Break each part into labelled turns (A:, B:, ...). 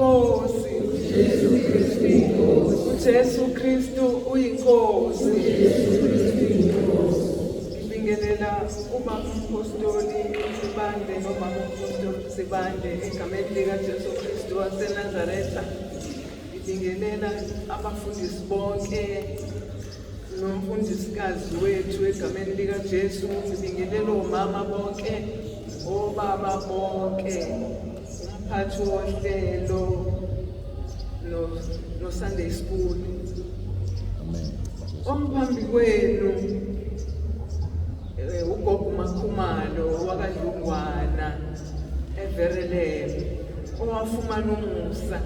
A: UYINKOSI. UJESU KRISTU UYINKOSI. Ngibingelela uMaKhumalo Sibande noMaKhumalo Sibande egameni likaJesu Kristu waseNazaretha. Ngibingelela abafundisi bonke nomfundisikazi wethu egameni likaJesu. Ngibingelela omama bonke, obaba bonke, umphathi wohlelo no Sunday School. Omphambi kwenu ugogo MaKhumalo wakadlungwana everele owafumana umusa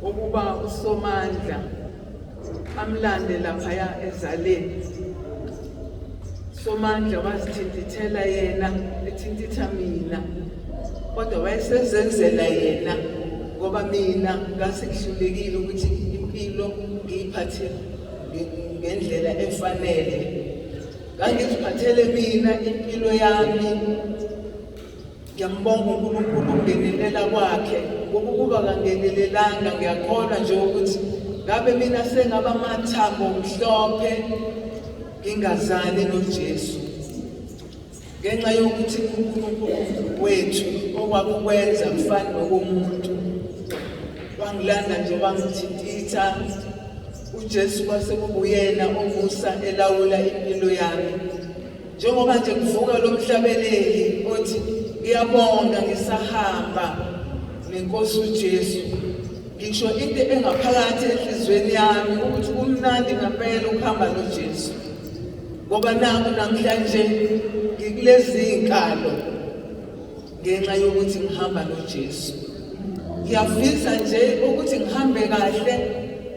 A: ukuba uSomandla amlande laphaya ezaleni. Somandla wasithintithela yena, ethintitha mina, kodwa wayesezenzela yena ngoba mina ngasihlulekile ukuthi impilo ngiyiphathe ngendlela efanele. Ngangiziphathele mina impilo yami. Ngiyambonga uNkulunkulu ungenelela kwakhe. Ukuba kangenelelanga ngiyakholwa nje ukuthi ngabe mina sengaba amathambo omhlophe ngingazani noJesu. Ngenxa yokuthi uNkulunkulu wethu okwakwenza kufana nokumuntu. Wangilanda nje wangithintitha. uJesu kwasekubuyena omusa elawula impilo yami. Njengoba nje kuvuka lo mhlabeleli othi ngiyabonga ngisahamba nenkosi uJesu. Ngisho into engaphakathi enhlizweni yami ukuthi kumnandi ngempela ukuhamba noJesu. Ngoba naku namhlanje ngikulezi inkalo ngenxa yokuthi ngihamba noJesu. Ngiyafisa nje ukuthi ngihambe kahle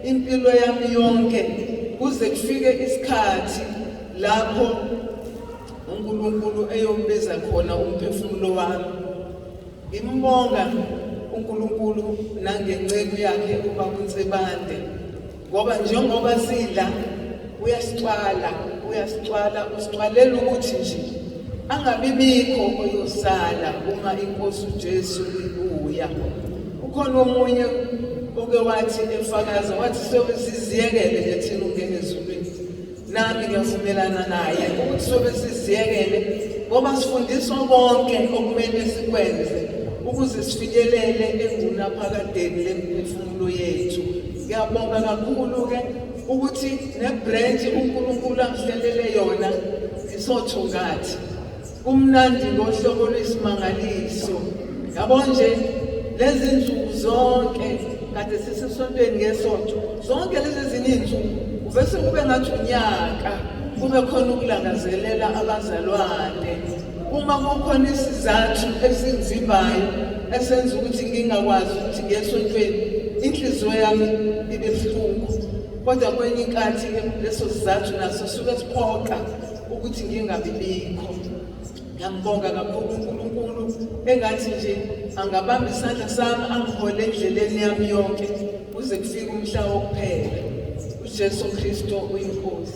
A: impilo yami yonke kuze kufike isikhathi lapho uNkulunkulu eyombiza khona umphefumulo wami. Ngimbonga uNkulunkulu nangenceku yakhe uMaKhumalo, ngoba njengoba sidla uyasicwala usicwalela ukuthi nje angabibikho oyosala uma inkosi uJesu ibuya. Ukhona omunye oke wathi efakaza wathi sobe siziyekele nje thina ungene ezulwini. Nami ngiyavumelana naye ukuthi sobe siziyekele ngoba sifundiswa konke okumele sikwenze ukuze sifinyelele engunaphakadeni lemphefumulo yethu. Ngiyabonga kakhulu ke ukuthi nebranch uNkulunkulu amhlelele yona isotho ngathi. Kumnandi ngohlobo lwesimangaliso. Yabo nje lezi insuku zonke kade sisesontweni ngesonto. Zonke lezi zinsuku uvese kube ngathi unyaka kube khona ukulangazelela abazalwane. Uma kukhona isizathu esinzimbayo esenza ukuthi ngingakwazi ukuthi ngesontweni inhliziyo yami ibe buhlungu, kodwa kwenye inkathi leso sizathu naso suke siphoqa ukuthi ngingabibikho. Ngiyambonga kakhulu uNkulunkulu engathi nje angabamba isandla sami angihole endleleni yami yonke kuze kufike umhla wokuphela. uJesu Kristu uYinkosi.